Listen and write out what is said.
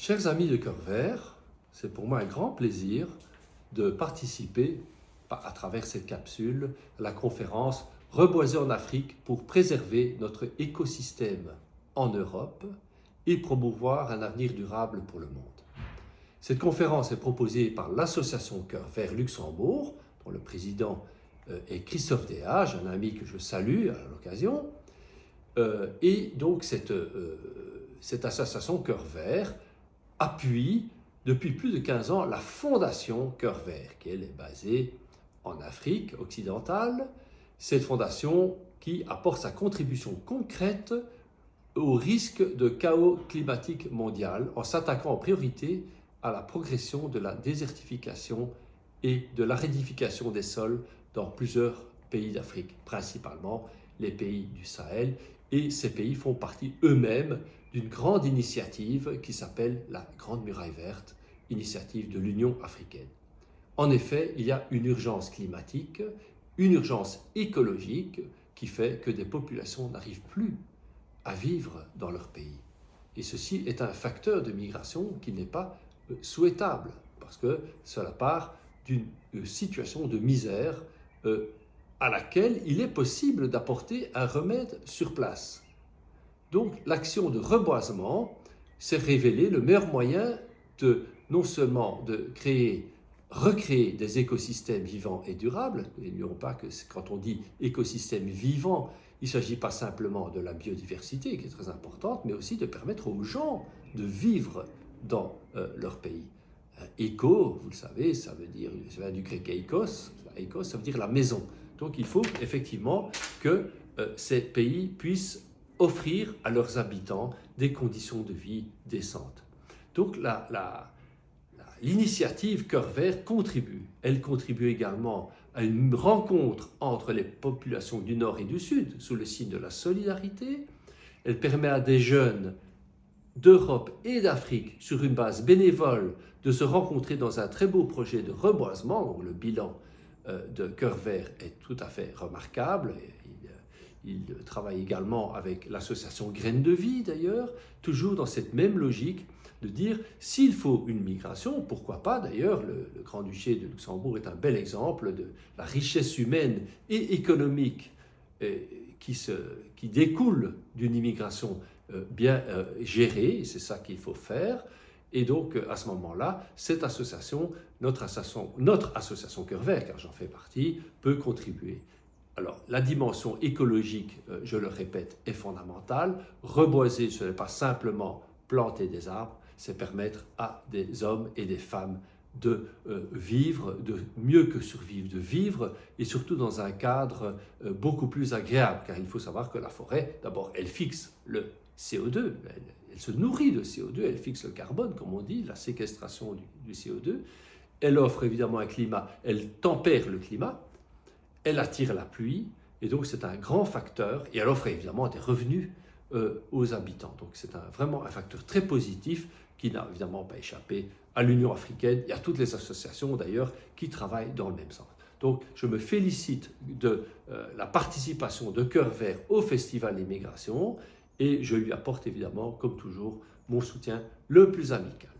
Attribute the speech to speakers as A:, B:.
A: Chers amis de Cœur Vert, c'est pour moi un grand plaisir de participer à travers cette capsule à la conférence Reboiser en Afrique pour préserver notre écosystème en Europe et promouvoir un avenir durable pour le monde. Cette conférence est proposée par l'association Cœur Vert Luxembourg, dont le président est Christophe Déage, un ami que je salue à l'occasion. Et donc cette association Cœur Vert appuie depuis plus de 15 ans la fondation Cœur Vert, qui elle est basée en Afrique occidentale. Cette fondation qui apporte sa contribution concrète au risque de chaos climatique mondial en s'attaquant en priorité à la progression de la désertification et de l'aridification des sols dans plusieurs pays d'Afrique, principalement les pays du Sahel. Et ces pays font partie eux-mêmes d'une grande initiative qui s'appelle la Grande Muraille Verte, initiative de l'Union africaine. En effet, il y a une urgence climatique, une urgence écologique qui fait que des populations n'arrivent plus à vivre dans leur pays. Et ceci est un facteur de migration qui n'est pas souhaitable, parce que cela part d'une situation de misère à laquelle il est possible d'apporter un remède sur place. Donc l'action de reboisement s'est révélée le meilleur moyen de non seulement de recréer des écosystèmes vivants et durables. N'oublions pas que quand on dit écosystème vivant, il ne s'agit pas simplement de la biodiversité qui est très importante, mais aussi de permettre aux gens de vivre dans leur pays. Éco, vous le savez, ça vient du grec eikos, eikos, ça veut dire la maison. Donc il faut effectivement que ces pays puissent offrir à leurs habitants des conditions de vie décentes. Donc l'initiative Cœur Vert contribue. Elle contribue également à une rencontre entre les populations du Nord et du Sud sous le signe de la solidarité. Elle permet à des jeunes d'Europe et d'Afrique, sur une base bénévole, de se rencontrer dans un très beau projet de reboisement. Donc le bilan de Cœur Vert est tout à fait remarquable. Il travaille également avec l'association Graines de Vie d'ailleurs, toujours dans cette même logique de dire s'il faut une migration, pourquoi pas d'ailleurs, le Grand-Duché de Luxembourg est un bel exemple de la richesse humaine et économique qui découle d'une immigration bien gérée, et c'est ça qu'il faut faire. Et donc à ce moment-là, cette association, notre association Cœur Vert, car j'en fais partie, peut contribuer. Alors, la dimension écologique, je le répète, est fondamentale. Reboiser, ce n'est pas simplement planter des arbres, c'est permettre à des hommes et des femmes de vivre, de mieux que survivre, de vivre, et surtout dans un cadre beaucoup plus agréable, car il faut savoir que la forêt, d'abord, elle fixe le CO2, elle se nourrit de CO2, elle fixe le carbone, comme on dit, la séquestration du CO2, elle offre évidemment un climat, elle tempère le climat, elle attire la pluie, et donc c'est un grand facteur, et elle offre évidemment des revenus aux habitants. Donc c'est vraiment un facteur très positif qui n'a évidemment pas échappé à l'Union africaine et à toutes les associations d'ailleurs qui travaillent dans le même sens. Donc je me félicite de la participation de Cœur Vert au Festival des Migrations et je lui apporte évidemment, comme toujours, mon soutien le plus amical.